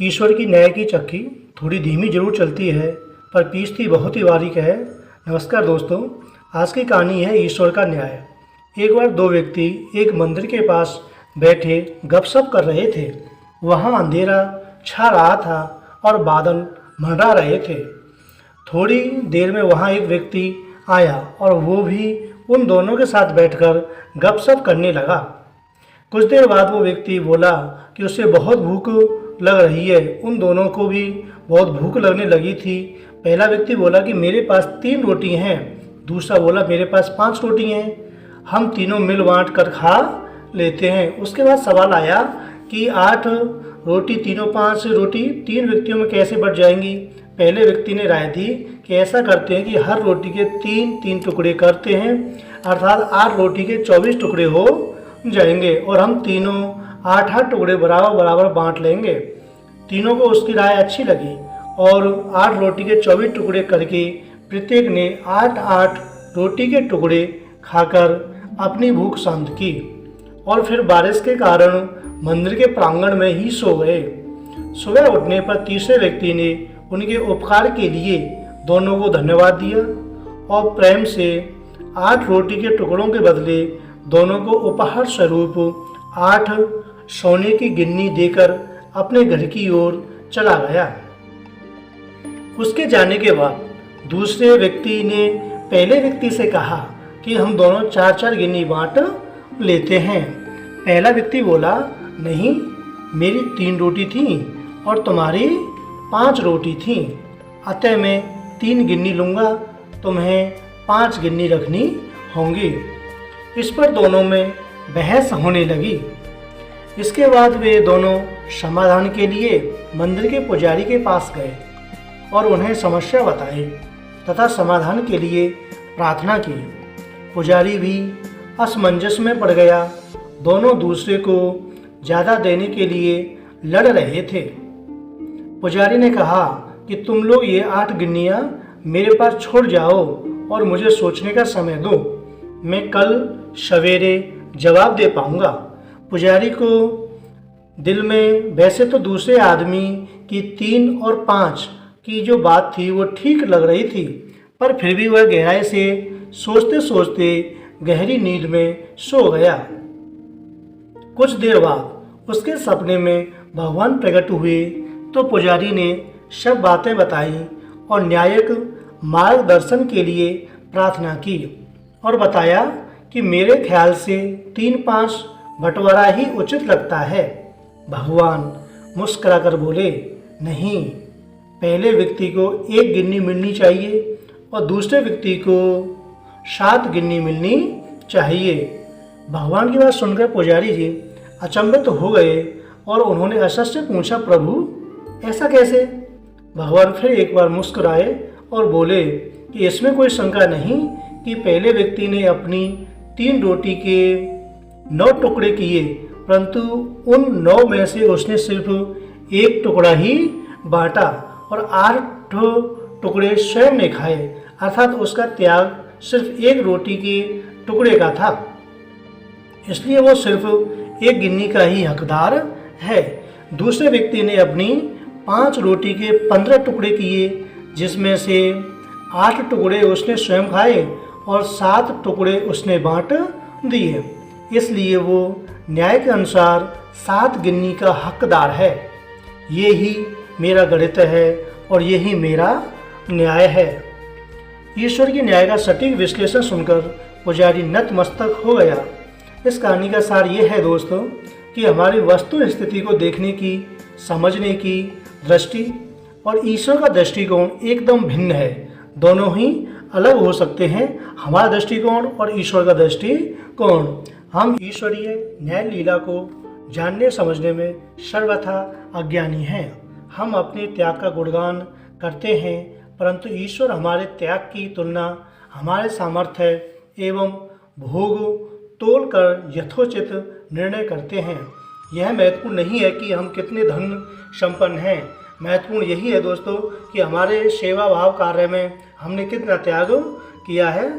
ईश्वर की न्याय की चक्की थोड़ी धीमी जरूर चलती है, पर पीछती बहुत ही बारीक है। नमस्कार दोस्तों, आज की कहानी है ईश्वर का न्याय। एक बार दो व्यक्ति एक मंदिर के पास बैठे गपशप कर रहे थे। वहाँ अंधेरा छा रहा था और बादल मंडरा रहे थे। थोड़ी देर में वहाँ एक व्यक्ति आया और वो भी उन दोनों के साथ बैठकर गपशप करने लगा। कुछ देर बाद वो व्यक्ति बोला कि उसे बहुत भूख लग रही है। उन दोनों को भी बहुत भूख लगने लगी थी। पहला व्यक्ति बोला कि मेरे पास 3 रोटी हैं। दूसरा बोला मेरे पास 5 रोटी हैं, हम तीनों मिल बांट कर खा लेते हैं। उसके बाद सवाल आया कि 8 रोटी तीनों 5 रोटी 3 व्यक्तियों में कैसे बट जाएंगी। पहले व्यक्ति ने राय दी कि ऐसा करते हैं कि हर रोटी के 3-3 टुकड़े करते हैं, अर्थात 8 रोटी के 24 टुकड़े हो जाएंगे और हम तीनों 8-8 टुकड़े बराबर बराबर बांट लेंगे। तीनों को उसकी राय अच्छी लगी और 8 रोटी के 24 टुकड़े करके प्रत्येक ने 8-8 रोटी के टुकड़े खाकर अपनी भूख शांत की और फिर बारिश के कारण मंदिर के प्रांगण में ही सो गए। सुबह उठने पर तीसरे व्यक्ति ने उनके उपकार के लिए दोनों को धन्यवाद दिया और प्रेम से 8 रोटी के टुकड़ों के बदले दोनों को उपहार स्वरूप 8 सोने की गिन्नी देकर अपने घर की ओर चला गया। उसके जाने के बाद दूसरे व्यक्ति ने पहले व्यक्ति से कहा कि हम दोनों 4-4 गिन्नी बांट लेते हैं। पहला व्यक्ति बोला, नहीं, मेरी 3 रोटी थी और तुम्हारी 5 रोटी थी, अतः मैं 3 गिन्नी लूँगा, तुम्हें 5 गिन्नी रखनी होंगी। इस पर दोनों में बहस होने लगी। इसके बाद वे दोनों समाधान के लिए मंदिर के पुजारी के पास गए और उन्हें समस्या बताई तथा समाधान के लिए प्रार्थना की। पुजारी भी असमंजस में पड़ गया। दोनों दूसरे को ज़्यादा देने के लिए लड़ रहे थे। पुजारी ने कहा कि तुम लोग ये 8 गिन्नियाँ मेरे पास छोड़ जाओ और मुझे सोचने का समय दो, मैं कल सवेरे जवाब दे पाऊंगा। पुजारी को दिल में वैसे तो दूसरे आदमी की 3 और 5 की जो बात थी वो ठीक लग रही थी, पर फिर भी वह गहराई से सोचते सोचते गहरी नींद में सो गया। कुछ देर बाद उसके सपने में भगवान प्रकट हुए तो पुजारी ने सब बातें बताई और न्यायिक मार्गदर्शन के लिए प्रार्थना की और बताया कि मेरे ख्याल से 3-5 बंटवारा ही उचित लगता है। भगवान मुस्कुराकर बोले, नहीं, पहले व्यक्ति को 1 गिन्नी मिलनी चाहिए और दूसरे व्यक्ति को 7 गिन्नी मिलनी चाहिए। भगवान की बात सुनकर पुजारी जी अचंभित हो गए और उन्होंने अशर से पूछा, प्रभु ऐसा कैसे। भगवान फिर एक बार मुस्कुराए और बोले कि इसमें कोई शंका नहीं कि पहले व्यक्ति ने अपनी 3 रोटी के 9 टुकड़े किए, परंतु उन 9 में से उसने सिर्फ 1 टुकड़ा ही बांटा और 8 टुकड़े स्वयं ने खाए, अर्थात उसका त्याग सिर्फ 1 रोटी के टुकड़े का था। इसलिए वो सिर्फ 1 गिन्नी का ही हकदार है। दूसरे व्यक्ति ने अपनी 5 रोटी के 15 टुकड़े किए, जिसमें से 8 टुकड़े उसने स्वयं खाए और 7 टुकड़े उसने बांट दिए। इसलिए वो न्याय के अनुसार 7 गिन्नी का हकदार है। ये ही मेरा गणित है और यही मेरा न्याय है। ईश्वर की न्याय का सटीक विश्लेषण सुनकर पुजारी नतमस्तक हो गया। इस कहानी का सार ये है दोस्तों कि हमारी वस्तु स्थिति को देखने की, समझने की दृष्टि और ईश्वर का दृष्टिकोण एकदम भिन्न है। दोनों ही अलग हो सकते हैं, हमारा दृष्टिकोण और ईश्वर का दृष्टिकोण। हम ईश्वरीय न्याय लीला को जानने समझने में सर्वथा अज्ञानी हैं। हम अपने त्याग का गुणगान करते हैं, परंतु ईश्वर हमारे त्याग की तुलना हमारे सामर्थ्य एवं भोग तोल कर यथोचित निर्णय करते हैं। यह महत्वपूर्ण नहीं है कि हम कितने धन संपन्न हैं, महत्वपूर्ण यही है दोस्तों कि हमारे सेवा भाव कार्य में हमने कितना त्याग किया है।